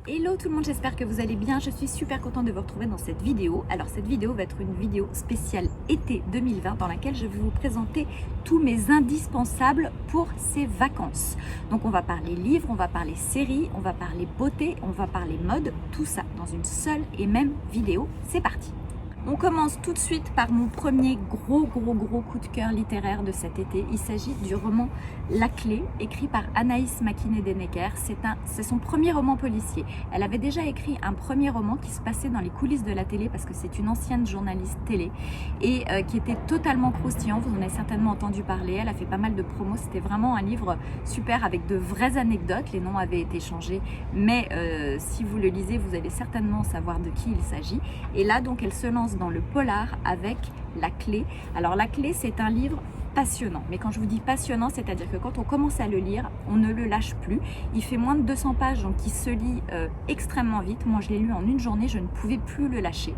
Hello tout le monde, j'espère que vous allez bien. Je suis super contente de vous retrouver dans cette vidéo. Alors cette vidéo va être une vidéo spéciale été 2020 dans laquelle je vais vous présenter tous mes indispensables pour ces vacances. Donc on va parler livres, on va parler séries, on va parler beauté, on va parler mode, tout ça dans une seule et même vidéo. C'est parti! On commence tout de suite par mon premier gros coup de cœur littéraire de cet été. Il s'agit du roman La Clé, écrit par Anaïs Makine-Dennecker. C'est son premier roman policier. Elle avait déjà écrit un premier roman qui se passait dans les coulisses de la télé parce que c'est une ancienne journaliste télé et qui était totalement croustillant. Vous en avez certainement entendu parler. Elle a fait pas mal de promos. C'était vraiment un livre super avec de vraies anecdotes. Les noms avaient été changés, mais si vous le lisez, vous allez certainement savoir de qui il s'agit. Et là, donc, elle se lance dans le polar avec La Clé. Alors La Clé, c'est un livre passionnant, mais quand je vous dis passionnant, c'est-à-dire que quand on commence à le lire, on ne le lâche plus. Il fait moins de 200 pages, donc il se lit extrêmement vite. Moi je l'ai lu en une journée, je ne pouvais plus le lâcher.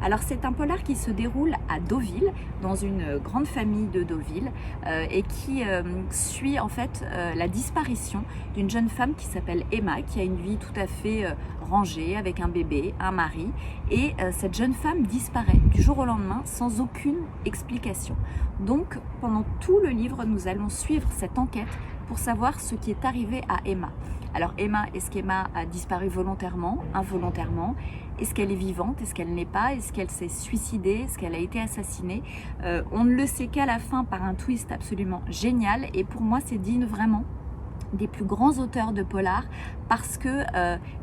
Alors c'est un polar qui se déroule à Deauville, dans une grande famille de Deauville, et qui suit en fait la disparition d'une jeune femme qui s'appelle Emma, qui a une vie tout à fait rangée, avec un bébé, un mari, et cette jeune femme disparaît du jour au lendemain sans aucune explication. Donc pendant tout le livre, nous allons suivre cette enquête pour savoir ce qui est arrivé à Emma. Alors Emma, est-ce qu'Emma a disparu volontairement, involontairement? Est-ce qu'elle est vivante? Est-ce qu'elle n'est pas? Est-ce qu'elle s'est suicidée? Est-ce qu'elle a été assassinée? On ne le sait qu'à la fin par un twist absolument génial, et pour moi c'est digne vraiment des plus grands auteurs de polar parce que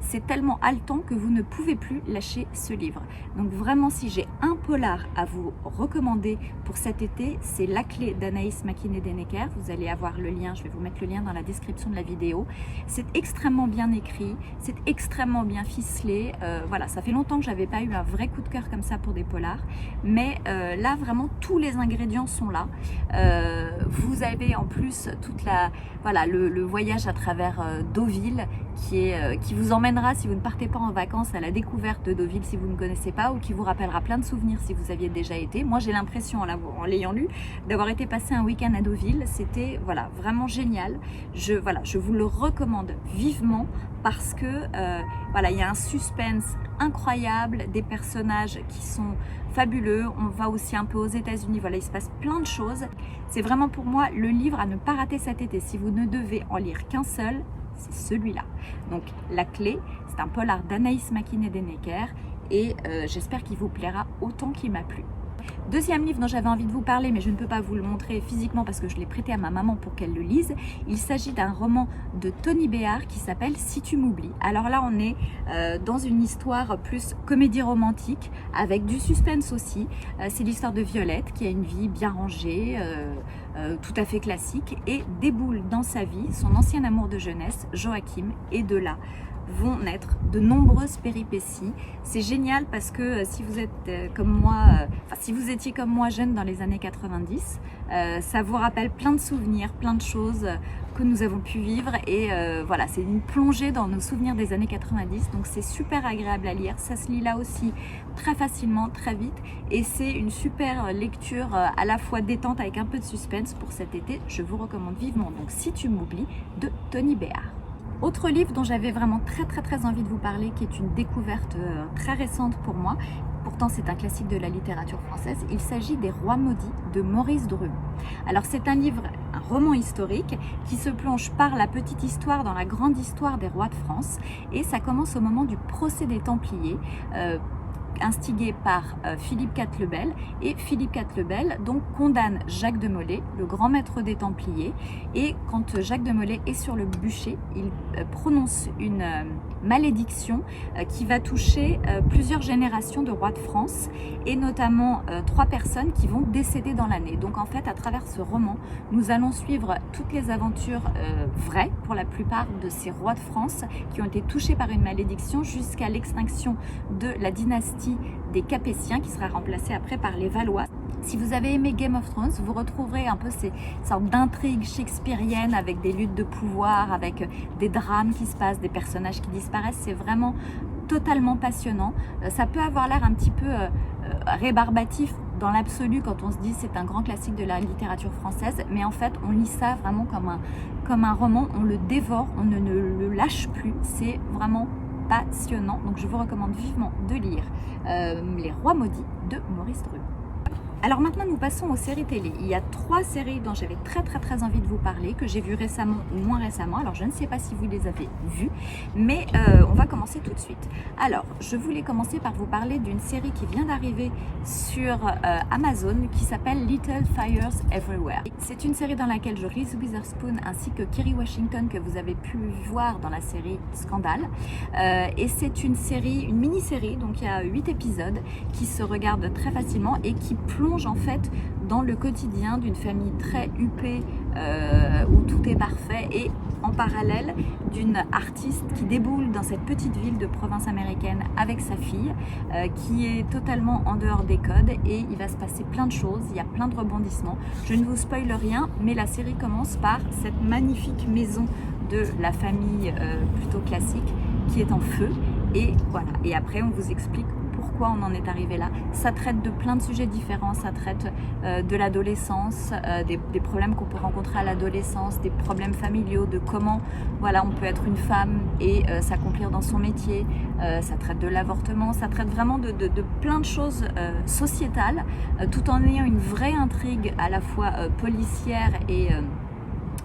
c'est tellement haletant que vous ne pouvez plus lâcher ce livre. Donc vraiment, si j'ai un polar à vous recommander pour cet été, c'est La Clé d'Anaïs Makine-Dennecker. Vous allez avoir le lien, je vais vous mettre le lien dans la description de la vidéo. C'est extrêmement bien écrit, c'est extrêmement bien ficelé. Voilà, ça fait longtemps que j'avais pas eu un vrai coup de cœur comme ça pour des polars, mais là vraiment tous les ingrédients sont là. Vous avez en plus toute la, voilà, le voyage à travers Deauville qui vous emmènera, si vous ne partez pas en vacances, à la découverte de Deauville si vous ne connaissez pas, ou qui vous rappellera plein de souvenirs si vous aviez déjà été. Moi j'ai l'impression en l'ayant lu d'avoir été passer un week-end à Deauville. C'était voilà, vraiment génial. Je vous le recommande vivement parce que voilà, il y a un suspense incroyable, des personnages qui sont fabuleux. On va aussi un peu aux États-Unis, voilà, il se passe plein de choses. C'est vraiment pour moi le livre à ne pas rater cet été. Si vous ne devez en lire qu'un seul, c'est celui-là. Donc La Clé, c'est un polar d'Anaïs Makine-Dennecker et j'espère qu'il vous plaira autant qu'il m'a plu. Deuxième livre dont j'avais envie de vous parler, mais je ne peux pas vous le montrer physiquement parce que je l'ai prêté à ma maman pour qu'elle le lise. Il s'agit d'un roman de Tony Béard qui s'appelle Si tu m'oublies. Alors là, on est dans une histoire plus comédie romantique avec du suspense aussi. C'est l'histoire de Violette qui a une vie bien rangée, tout à fait classique, et déboule dans sa vie son ancien amour de jeunesse, Joachim, et de là vont naître de nombreuses péripéties. C'est génial parce que si vous êtes comme moi, si vous étiez comme moi jeune dans les années 90, ça vous rappelle plein de souvenirs, plein de choses que nous avons pu vivre, et voilà, c'est une plongée dans nos souvenirs des années 90, donc c'est super agréable à lire. Ça se lit là aussi très facilement, très vite, et c'est une super lecture à la fois détente avec un peu de suspense pour cet été. Je vous recommande vivement donc Si tu m'oublies de Tony Béard. Autre livre dont j'avais vraiment très envie de vous parler, qui est une découverte très récente pour moi, pourtant c'est un classique de la littérature française, il s'agit des Rois maudits de Maurice Druon. Alors c'est un livre, un roman historique qui se plonge par la petite histoire dans la grande histoire des rois de France, et ça commence au moment du procès des Templiers, instigé par Philippe Quatlebel, et Philippe Quatlebel donc condamne Jacques de Molay, le grand maître des Templiers, et quand Jacques de Molay est sur le bûcher, il prononce une malédiction qui va toucher plusieurs générations de rois de France, et notamment 3 personnes qui vont décéder dans l'année. Donc en fait, à travers ce roman, nous allons suivre toutes les aventures vraies pour la plupart de ces rois de France qui ont été touchés par une malédiction jusqu'à l'extinction de la dynastie des Capétiens qui sera remplacée après par les Valois. Si vous avez aimé Game of Thrones, vous retrouverez un peu ces sortes d'intrigues shakespeariennes avec des luttes de pouvoir, avec des drames qui se passent, des personnages qui disparaissent. C'est vraiment totalement passionnant. Ça peut avoir l'air un petit peu rébarbatif dans l'absolu quand on se dit c'est un grand classique de la littérature française, mais en fait on lit ça vraiment comme un roman, on le dévore, on ne le lâche plus. C'est vraiment passionnant. Donc je vous recommande vivement de lire Les Rois Maudits de Maurice Druon. Alors maintenant nous passons aux séries télé. Il y a 3 séries dont j'avais très envie de vous parler, que j'ai vues récemment ou moins récemment. Alors je ne sais pas si vous les avez vues, mais on va commencer tout de suite. Alors je voulais commencer par vous parler d'une série qui vient d'arriver sur Amazon qui s'appelle Little Fires Everywhere. C'est une série dans laquelle je Reese Witherspoon ainsi que Kerry Washington que vous avez pu voir dans la série Scandale. Et c'est une série, une mini-série, donc il y a 8 épisodes qui se regardent très facilement et qui plonge en fait dans le quotidien d'une famille très huppée où tout est parfait, et en parallèle d'une artiste qui déboule dans cette petite ville de province américaine avec sa fille qui est totalement en dehors des codes, et il va se passer plein de choses, il y a plein de rebondissements. Je ne vous spoile rien, mais la série commence par cette magnifique maison de la famille plutôt classique qui est en feu, et voilà, et après on vous explique pourquoi on en est arrivé là. Ça traite de plein de sujets différents, ça traite de l'adolescence, des problèmes qu'on peut rencontrer à l'adolescence, des problèmes familiaux, de comment voilà, on peut être une femme et s'accomplir dans son métier, ça traite de l'avortement, ça traite vraiment de plein de choses sociétales, tout en ayant une vraie intrigue à la fois policière et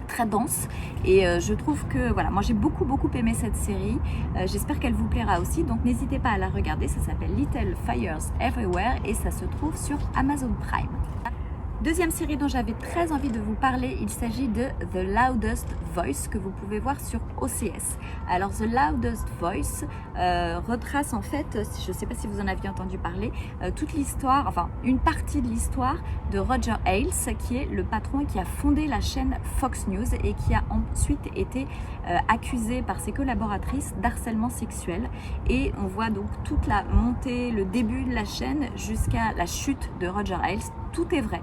très dense, et je trouve que voilà, moi j'ai beaucoup aimé cette série, j'espère qu'elle vous plaira aussi, donc n'hésitez pas à la regarder. Ça s'appelle Little Fires Everywhere et ça se trouve sur Amazon Prime. Deuxième série dont j'avais très envie de vous parler, il s'agit de The Loudest Voice que vous pouvez voir sur OCS. Alors The Loudest Voice retrace en fait, je ne sais pas si vous en aviez entendu parler, toute l'histoire, enfin une partie de l'histoire de Roger Ailes, qui est le patron et qui a fondé la chaîne Fox News et qui a ensuite été accusé par ses collaboratrices d'harcèlement sexuel. Et on voit donc toute la montée, le début de la chaîne jusqu'à la chute de Roger Ailes. Tout est vrai.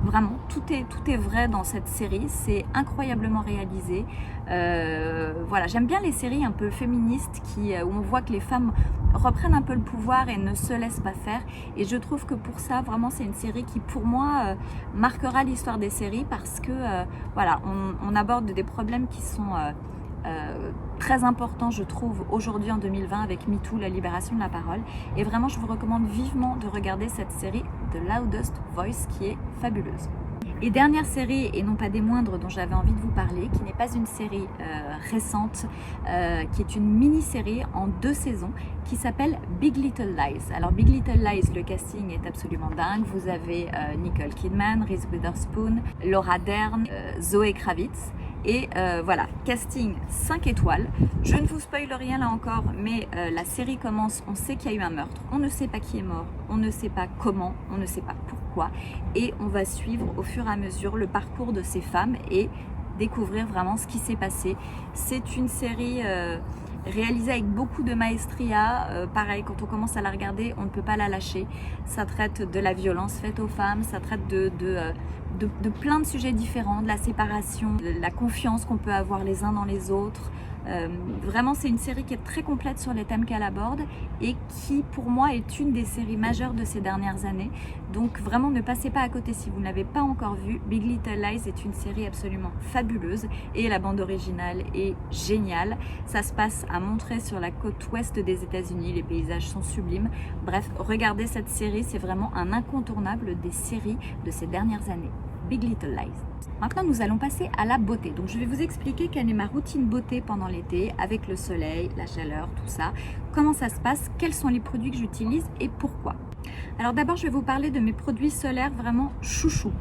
Vraiment, tout est vrai dans cette série, c'est incroyablement réalisé. Voilà, j'aime bien les séries un peu féministes où on voit que les femmes reprennent un peu le pouvoir et ne se laissent pas faire. Et je trouve que pour ça, vraiment, c'est une série qui, pour moi, marquera l'histoire des séries parce que, voilà, on aborde des problèmes qui sont très important, je trouve, aujourd'hui en 2020 avec MeToo, la libération de la parole. Et vraiment, je vous recommande vivement de regarder cette série The Loudest Voice qui est fabuleuse. Et dernière série, et non pas des moindres, dont j'avais envie de vous parler, qui n'est pas une série récente, qui est une mini-série en 2 saisons, qui s'appelle Big Little Lies. Alors Big Little Lies, le casting est absolument dingue. Vous avez Nicole Kidman, Reese Witherspoon, Laura Dern, Zoé Kravitz. Et voilà, casting 5 étoiles. Je ne vous spoile rien là encore, mais la série commence, on sait qu'il y a eu un meurtre, on ne sait pas qui est mort, on ne sait pas comment, on ne sait pas pourquoi, et on va suivre au fur et à mesure le parcours de ces femmes et découvrir vraiment ce qui s'est passé. C'est une série réalisée avec beaucoup de maestria, pareil, quand on commence à la regarder, on ne peut pas la lâcher. Ça traite de la violence faite aux femmes, ça traite de plein de sujets différents, de la séparation, de la confiance qu'on peut avoir les uns dans les autres. Vraiment, c'est une série qui est très complète sur les thèmes qu'elle aborde et qui, pour moi, est une des séries majeures de ces dernières années. Donc vraiment, ne passez pas à côté si vous ne l'avez pas encore vue. Big Little Lies est une série absolument fabuleuse et la bande originale est géniale. Ça se passe à Monterey, sur la côte ouest des États-Unis. Les paysages sont sublimes. Bref, regardez cette série, c'est vraiment un incontournable des séries de ces dernières années. Big Little Lies. Maintenant, nous allons passer à la beauté. Donc, je vais vous expliquer quelle est ma routine beauté pendant l'été, avec le soleil, la chaleur, tout ça. Comment ça se passe, quels sont les produits que j'utilise et pourquoi. Alors d'abord, je vais vous parler de mes produits solaires vraiment chouchou.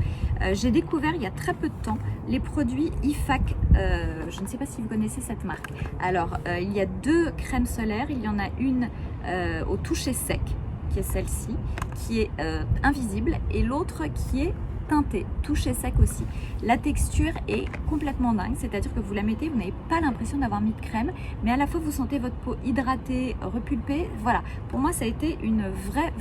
J'ai découvert il y a très peu de temps les produits IFAC. Je ne sais pas si vous connaissez cette marque. Alors, il y a 2 crèmes solaires. Il y en a une au toucher sec, qui est celle-ci, qui est invisible, et l'autre qui est teintée, touché sec aussi. La texture est complètement dingue, c'est-à-dire que vous la mettez, vous n'avez pas l'impression d'avoir mis de crème, mais à la fois vous sentez votre peau hydratée, repulpée. Voilà, pour moi ça a été une vraie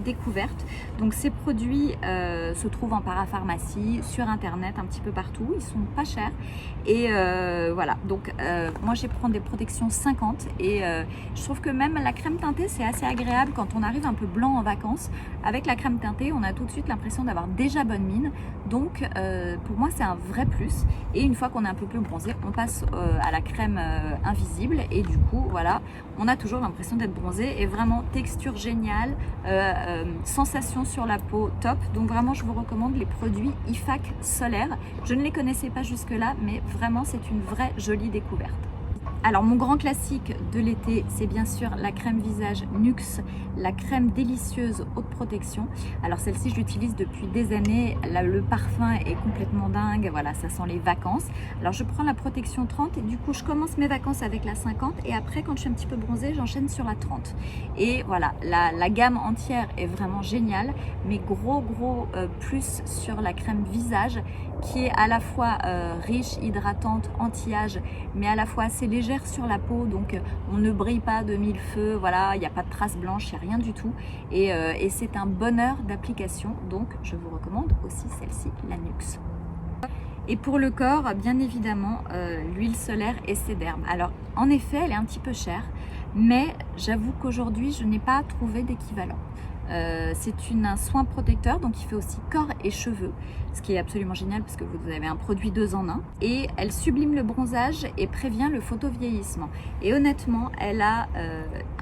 découverte. Donc ces produits se trouvent en parapharmacie, sur internet, un petit peu partout, ils sont pas chers. Et voilà, donc moi j'ai pris des protections 50 et je trouve que même la crème teintée c'est assez agréable quand on arrive un peu blanc en vacances. Avec la crème teintée, on a tout de suite l'impression d'avoir déjà bonne bonne mine. Donc pour moi c'est un vrai plus. Et une fois qu'on est un peu plus bronzé, on passe à la crème invisible et du coup voilà, on a toujours l'impression d'être bronzé et vraiment texture géniale, sensation sur la peau top. Donc vraiment je vous recommande les produits IFAC solaire. Je ne les connaissais pas jusque là, mais vraiment c'est une vraie jolie découverte. Alors mon grand classique de l'été, c'est bien sûr la crème visage Nuxe, la crème délicieuse haute protection. Alors celle-ci je l'utilise depuis des années, le parfum est complètement dingue, voilà, ça sent les vacances. Alors je prends la protection 30 et du coup je commence mes vacances avec la 50 et après quand je suis un petit peu bronzée, j'enchaîne sur la 30. Et voilà, la gamme entière est vraiment géniale, mais gros plus sur la crème visage qui est à la fois riche, hydratante, anti-âge, mais à la fois assez légère sur la peau, donc on ne brille pas de mille feux, voilà, il n'y a pas de traces blanches, il n'y a rien du tout, et c'est un bonheur d'application, donc je vous recommande aussi celle-ci, la Nuxe. Et pour le corps, bien évidemment, l'huile solaire Esthederm. Alors en effet, elle est un petit peu chère, mais j'avoue qu'aujourd'hui, je n'ai pas trouvé d'équivalent. C'est un soin protecteur, donc il fait aussi corps et cheveux, ce qui est absolument génial parce que vous avez un produit 2 en 1, et elle sublime le bronzage et prévient le photovieillissement. Et honnêtement, elle a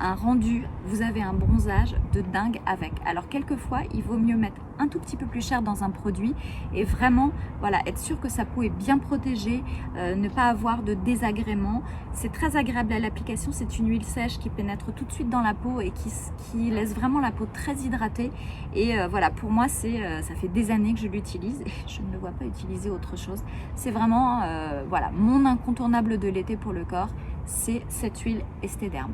un rendu, vous avez un bronzage de dingue avec. Alors quelquefois, il vaut mieux mettre un tout petit peu plus cher dans un produit et vraiment voilà, être sûr que sa peau est bien protégée, ne pas avoir de désagréments. C'est très agréable à l'application, c'est une huile sèche qui pénètre tout de suite dans la peau et qui laisse vraiment la peau très hydratée. Et voilà, pour moi, ça fait des années que je l'utilise et je ne me vois pas utiliser autre chose. C'est vraiment voilà, mon incontournable de l'été pour le corps, c'est cette huile Esthederm.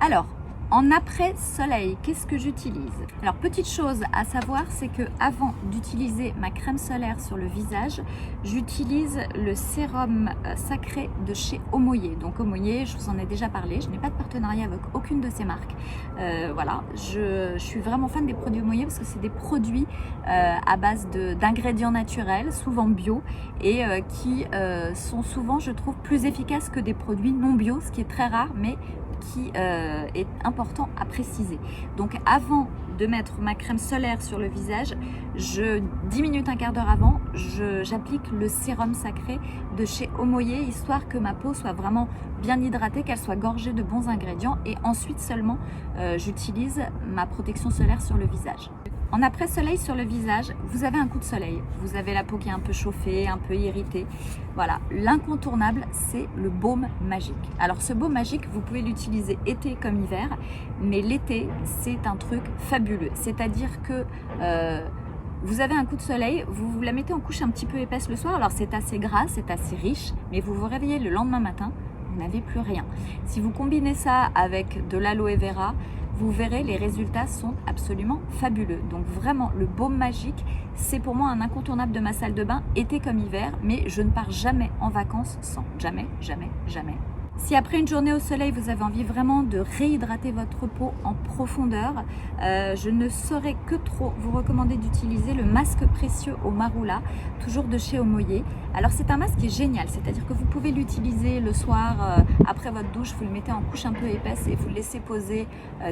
Alors, en après-soleil, qu'est-ce que j'utilise? Alors, petite chose à savoir, c'est que avant d'utiliser ma crème solaire sur le visage, j'utilise le sérum sacré de chez Omoyer. Donc Omoyer, je vous en ai déjà parlé, je n'ai pas de partenariat avec aucune de ces marques. Voilà, je suis vraiment fan des produits Omoyer parce que c'est des produits à base d'ingrédients naturels, souvent bio, et qui sont souvent, je trouve, plus efficaces que des produits non bio, ce qui est très rare, mais qui est important à préciser. Donc avant de mettre ma crème solaire sur le visage, 10 minutes, un quart d'heure avant, j'applique le sérum sacré de chez Omoyer, histoire que ma peau soit vraiment bien hydratée, qu'elle soit gorgée de bons ingrédients, et ensuite seulement j'utilise ma protection solaire sur le visage. En après-soleil sur le visage, vous avez un coup de soleil, vous avez la peau qui est un peu chauffée, un peu irritée. Voilà, l'incontournable, c'est le baume magique. Alors ce baume magique, vous pouvez l'utiliser été comme hiver, mais l'été, c'est un truc fabuleux. C'est-à-dire que vous avez un coup de soleil, vous la mettez en couche un petit peu épaisse le soir, alors c'est assez gras, c'est assez riche, mais vous vous réveillez le lendemain matin, vous n'avez plus rien. Si vous combinez ça avec de l'aloe vera, vous verrez, les résultats sont absolument fabuleux. Donc vraiment, le baume magique, c'est pour moi un incontournable de ma salle de bain, été comme hiver, mais je ne pars jamais en vacances sans. Jamais, jamais, jamais. Si après une journée au soleil, vous avez envie vraiment de réhydrater votre peau en profondeur, je ne saurais que trop vous recommander d'utiliser le masque précieux au marula, toujours de chez Omoyer. Alors c'est un masque qui est génial, c'est-à-dire que vous pouvez l'utiliser le soir après votre douche, vous le mettez en couche un peu épaisse et vous le laissez poser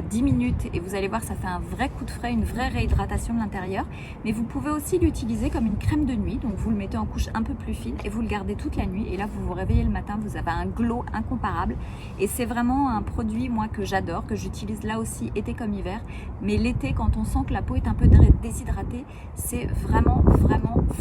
10 minutes et vous allez voir, ça fait un vrai coup de frais, une vraie réhydratation de l'intérieur. Mais vous pouvez aussi l'utiliser comme une crème de nuit, donc vous le mettez en couche un peu plus fine et vous le gardez toute la nuit, et là vous vous réveillez le matin, vous avez un glow incomparable. Et c'est vraiment un produit, moi, que j'adore, que j'utilise là aussi été comme hiver. Mais l'été, quand on sent que la peau est un peu déshydratée, c'est vraiment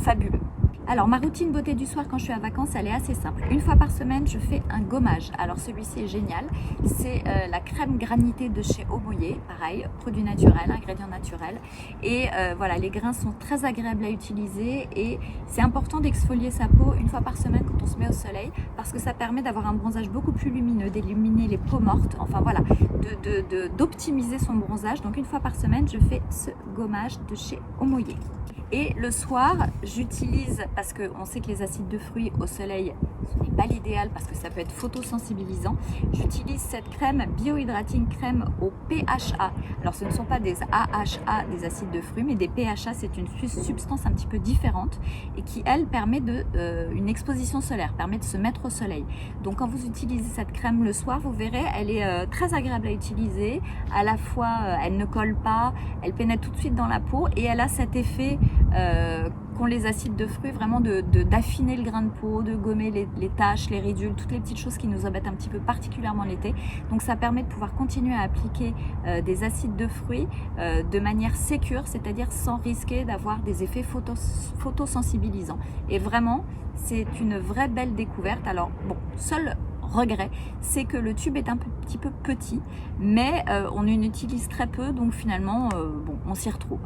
fabuleux. Alors ma routine beauté du soir quand je suis à vacances, elle est assez simple. Une fois par semaine, je fais un gommage. Alors celui-ci est génial. C'est la crème granitée de chez Omoyer. Pareil, produit naturel, ingrédients naturels. Et voilà, les grains sont très agréables à utiliser. Et c'est important d'exfolier sa peau une fois par semaine quand on se met au soleil, parce que ça permet d'avoir un bronzage beaucoup plus lumineux, d'éliminer les peaux mortes. Enfin voilà, d'optimiser son bronzage. Donc une fois par semaine, je fais ce gommage de chez Omoyer. Et le soir, j'utilise, parce qu'on sait que les acides de fruits au soleil, ce n'est pas l'idéal parce que ça peut être photosensibilisant, j'utilise cette crème Biohydrating Crème au PHA. Alors ce ne sont pas des AHA, des acides de fruits, mais des PHA, c'est une substance un petit peu différente et qui, elle, permet une exposition solaire, permet de se mettre au soleil. Donc quand vous utilisez cette crème le soir, vous verrez, elle est très agréable à utiliser. À la fois, elle ne colle pas, elle pénètre tout de suite dans la peau et elle a cet effet qu'ont les acides de fruits, vraiment d'affiner le grain de peau, de gommer les taches, les ridules, toutes les petites choses qui nous embêtent un petit peu particulièrement l'été. Donc ça permet de pouvoir continuer à appliquer des acides de fruits de manière sécure, c'est-à-dire sans risquer d'avoir des effets photosensibilisants. Et vraiment, c'est une vraie belle découverte. Alors bon, seul regret, c'est que le tube est un petit peu petit, mais on en utilise très peu, donc finalement, bon, on s'y retrouve.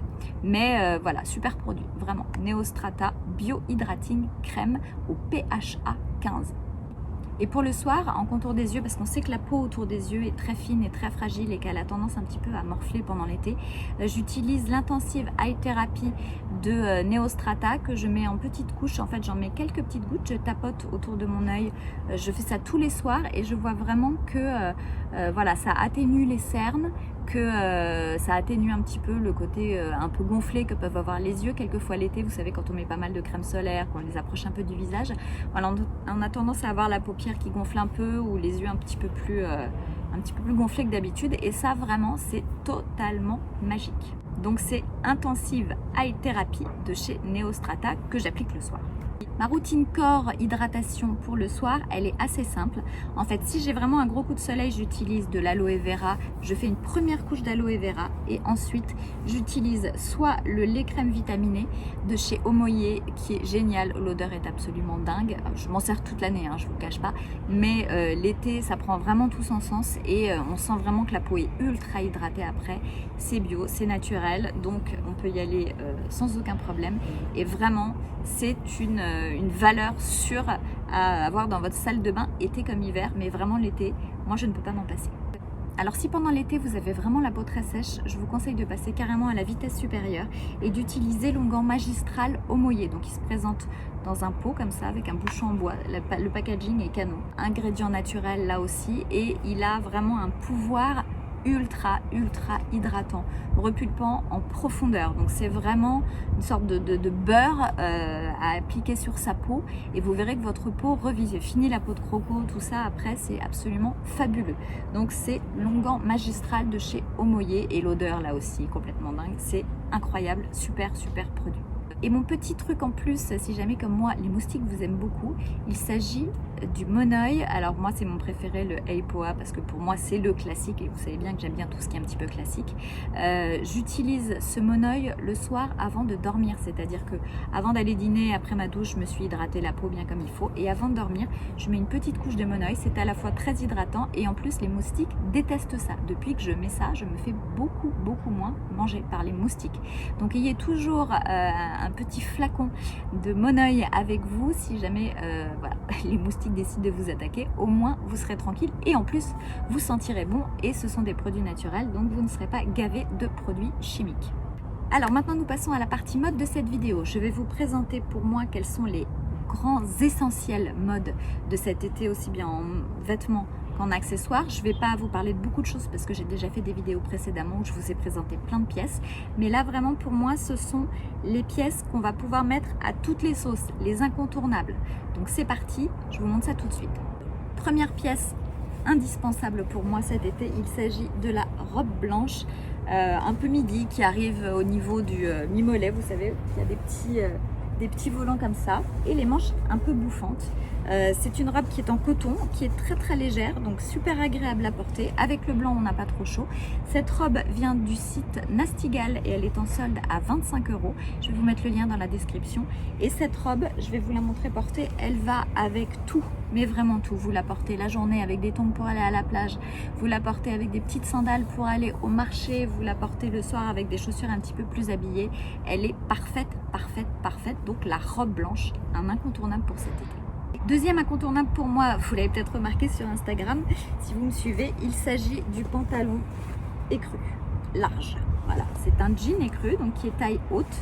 Mais voilà, super produit, vraiment. Neostrata Bio Hydrating Crème au PHA 15. Et pour le soir, en contour des yeux, parce qu'on sait que la peau autour des yeux est très fine et très fragile et qu'elle a tendance un petit peu à morfler pendant l'été, j'utilise l'intensive eye therapy de Neostrata que je mets en petites couches. En fait, j'en mets quelques petites gouttes, je tapote autour de mon œil. Je fais ça tous les soirs et je vois vraiment que voilà, ça atténue les cernes, que ça atténue un petit peu le côté un peu gonflé que peuvent avoir les yeux quelquefois l'été. Vous savez, quand on met pas mal de crème solaire, qu'on les approche un peu du visage, voilà, on a tendance à avoir la paupière qui gonfle un peu ou les yeux un petit peu plus gonflés que d'habitude, et ça vraiment c'est totalement magique. Donc c'est Intensive Eye Therapy de chez Neostrata que j'applique le soir. Ma routine corps hydratation pour le soir, elle est assez simple. En fait, si j'ai vraiment un gros coup de soleil, j'utilise de l'aloe vera. Je fais une première couche d'aloe vera et ensuite j'utilise soit le lait crème vitaminé de chez Omoyé qui est génial. L'odeur est absolument dingue. Je m'en sers toute l'année, hein, je vous le cache pas. Mais l'été, ça prend vraiment tout son sens et on sent vraiment que la peau est ultra hydratée après. C'est bio, c'est naturel, donc on peut y aller sans aucun problème. Et vraiment, c'est une valeur sûre à avoir dans votre salle de bain, été comme hiver, mais vraiment l'été, moi je ne peux pas m'en passer. Alors si pendant l'été vous avez vraiment la peau très sèche, je vous conseille de passer carrément à la vitesse supérieure et d'utiliser l'onguent magistral Omoyé. Donc il se présente dans un pot comme ça avec un bouchon en bois, le packaging est canon. Ingrédient naturel là aussi, et il a vraiment un pouvoir ultra hydratant, repulpant en profondeur. Donc c'est vraiment une sorte de beurre à appliquer sur sa peau et vous verrez que votre peau revit. Fini la peau de croco, tout ça après, c'est absolument fabuleux. Donc c'est l'onguent magistral de chez Omoyé et l'odeur là aussi complètement dingue. C'est incroyable, super produit. Et mon petit truc en plus, si jamais comme moi les moustiques vous aiment beaucoup, il s'agit du monoeil. Alors moi c'est mon préféré, le Eipoa, parce que pour moi c'est le classique et vous savez bien que j'aime bien tout ce qui est un petit peu classique. J'utilise ce monoeil le soir avant de dormir, c'est-à-dire que avant d'aller dîner, après ma douche, je me suis hydratée la peau bien comme il faut, et avant de dormir je mets une petite couche de monoeil. C'est à la fois très hydratant et en plus les moustiques détestent ça. Depuis que je mets ça, je me fais beaucoup moins manger par les moustiques. Donc ayez toujours un petit flacon de monoeil avec vous si jamais voilà, les moustiques décident de vous attaquer. Au moins vous serez tranquille et en plus vous sentirez bon, et ce sont des produits naturels, donc vous ne serez pas gavé de produits chimiques. Alors maintenant nous passons à la partie mode de cette vidéo. Je vais vous présenter pour moi quels sont les grands essentiels mode de cet été, aussi bien en vêtements qu'en accessoires. Je ne vais pas vous parler de beaucoup de choses parce que j'ai déjà fait des vidéos précédemment où je vous ai présenté plein de pièces, mais là vraiment pour moi ce sont les pièces qu'on va pouvoir mettre à toutes les sauces, les incontournables. Donc c'est parti, je vous montre ça tout de suite. Première pièce indispensable pour moi cet été, il s'agit de la robe blanche un peu midi qui arrive au niveau du mi-mollet. Vous savez, il y a des petits volants comme ça et les manches un peu bouffantes. C'est une robe qui est en coton, qui est très légère, donc super agréable à porter. Avec le blanc, on n'a pas trop chaud. Cette robe vient du site Nastigal et elle est en solde à 25 €. Je vais vous mettre le lien dans la description. Et cette robe, je vais vous la montrer portée, elle va avec tout, mais vraiment tout. Vous la portez la journée avec des tongs pour aller à la plage, vous la portez avec des petites sandales pour aller au marché, vous la portez le soir avec des chaussures un petit peu plus habillées. Elle est parfaite. Donc la robe blanche, un incontournable pour cet été. Deuxième incontournable pour moi, vous l'avez peut-être remarqué sur Instagram, si vous me suivez, il s'agit du pantalon écru, large. Voilà, c'est un jean écru, donc qui est taille haute,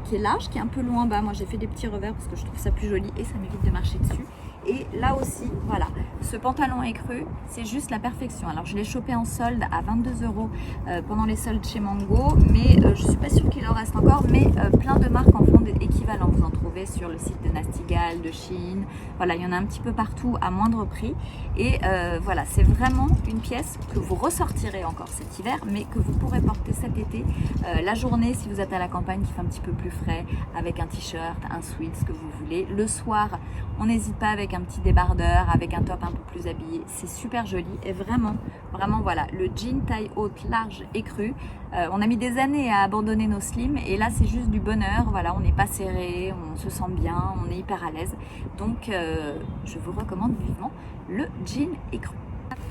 qui est large, qui est un peu long en bas. Moi j'ai fait des petits revers parce que je trouve ça plus joli et ça m'évite de marcher dessus. Et là aussi, voilà, ce pantalon écru, c'est juste la perfection. Alors je l'ai chopé en solde à 22 € pendant les soldes chez Mango, mais je suis pas sûre qu'il en reste encore, mais plein de marques en font des équivalents. Vous en trouvez sur le site de Nastigal, de Shein, voilà, il y en a un petit peu partout à moindre prix. Et voilà, c'est vraiment une pièce que vous ressortirez encore cet hiver, mais que vous pourrez porter cet été, la journée si vous êtes à la campagne qui fait un petit peu plus frais, avec un t-shirt, un sweat, ce que vous voulez. Le soir, on n'hésite pas avec un petit débardeur, avec un top un peu plus habillé, c'est super joli. Et vraiment, vraiment voilà, le jean taille haute, large et cru, on a mis des années à abandonner nos slims et là c'est juste du bonheur, voilà, on n'est pas serré, on se sent bien, on est hyper à l'aise. Donc je vous recommande vivement le jean écru.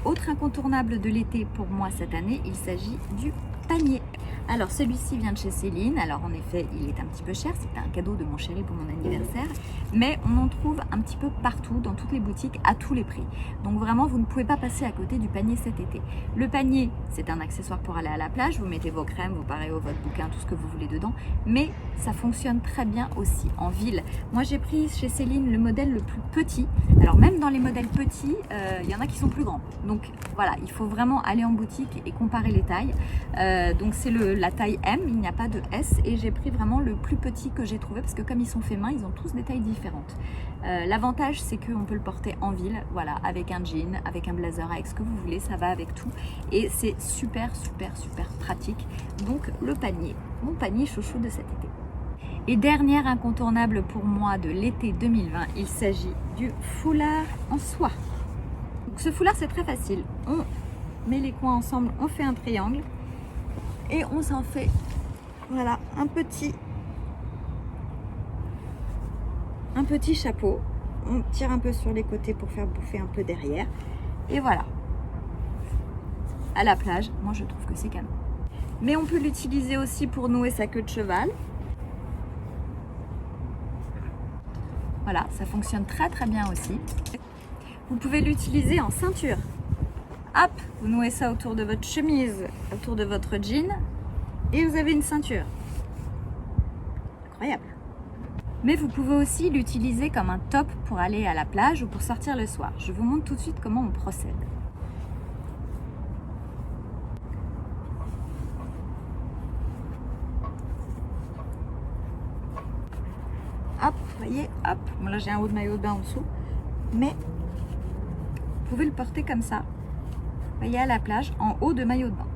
Autre incontournable de l'été pour moi cette année, il s'agit du panier. Alors celui-ci vient de chez Céline, alors en effet il est un petit peu cher, c'était un cadeau de mon chéri pour mon anniversaire, mais on en trouve un petit peu partout, dans toutes les boutiques, à tous les prix. Donc vraiment vous ne pouvez pas passer à côté du panier cet été. Le panier, c'est un accessoire pour aller à la plage, vous mettez vos crèmes, vos paréos, votre bouquin, tout ce que vous voulez dedans, mais ça fonctionne très bien aussi en ville. Moi j'ai pris chez Céline le modèle le plus petit, alors même dans les modèles petits, il y en a qui sont plus grands. Donc voilà, il faut vraiment aller en boutique et comparer les tailles. Donc c'est la taille M, il n'y a pas de S, et j'ai pris vraiment le plus petit que j'ai trouvé parce que comme ils sont faits main, ils ont tous des tailles différentes. L'avantage c'est qu'on peut le porter en ville, voilà, avec un jean, avec un blazer, avec ce que vous voulez, ça va avec tout et c'est super super super pratique. Donc le panier, mon panier chouchou de cet été. Et dernière incontournable pour moi de l'été 2020, il s'agit du foulard en soie. Donc ce foulard c'est très facile, on met les coins ensemble, on fait un triangle et on s'en fait, voilà, un petit chapeau. On tire un peu sur les côtés pour faire bouffer un peu derrière et voilà, à la plage, moi je trouve que c'est canon. Mais on peut l'utiliser aussi pour nouer sa queue de cheval. Voilà, ça fonctionne très très bien aussi. Vous pouvez l'utiliser en ceinture. Hop, vous nouez ça autour de votre chemise, autour de votre jean et vous avez une ceinture. Incroyable. Mais vous pouvez aussi l'utiliser comme un top pour aller à la plage ou pour sortir le soir. Je vous montre tout de suite comment on procède. Hop, voyez, hop. Bon là j'ai un haut de maillot de bain en dessous, mais vous pouvez le porter comme ça. Voyez, à la plage, en haut de maillot de bain.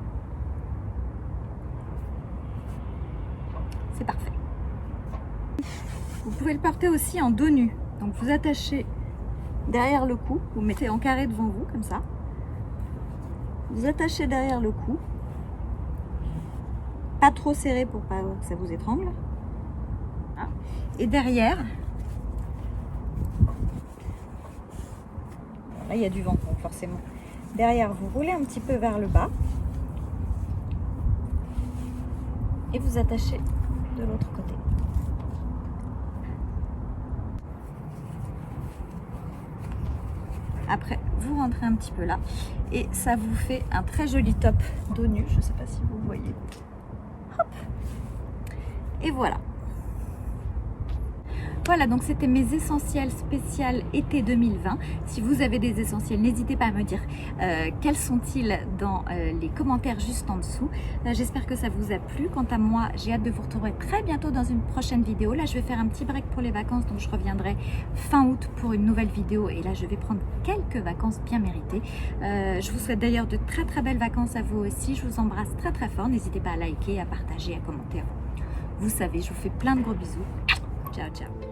C'est parfait. Vous pouvez le porter aussi en dos nu. Donc vous attachez derrière le cou, vous mettez en carré devant vous, comme ça. Vous attachez derrière le cou. Pas trop serré pour pas que ça vous étrangle. Voilà. Et derrière, là il y a du vent, donc forcément. Derrière, vous roulez un petit peu vers le bas et vous attachez de l'autre côté. Après, vous rentrez un petit peu là et ça vous fait un très joli top dos nu. Je ne sais pas si vous voyez. Hop. Et voilà. Voilà, donc c'était mes essentiels spécial été 2020. Si vous avez des essentiels, n'hésitez pas à me dire quels sont-ils dans les commentaires juste en dessous. J'espère que ça vous a plu. Quant à moi, j'ai hâte de vous retrouver très bientôt dans une prochaine vidéo. Là, je vais faire un petit break pour les vacances, donc je reviendrai fin août pour une nouvelle vidéo. Et là, je vais prendre quelques vacances bien méritées. Je vous souhaite d'ailleurs de très très belles vacances à vous aussi. Je vous embrasse très très fort. N'hésitez pas à liker, à partager, à commenter. Vous savez, je vous fais plein de gros bisous. Ciao, ciao.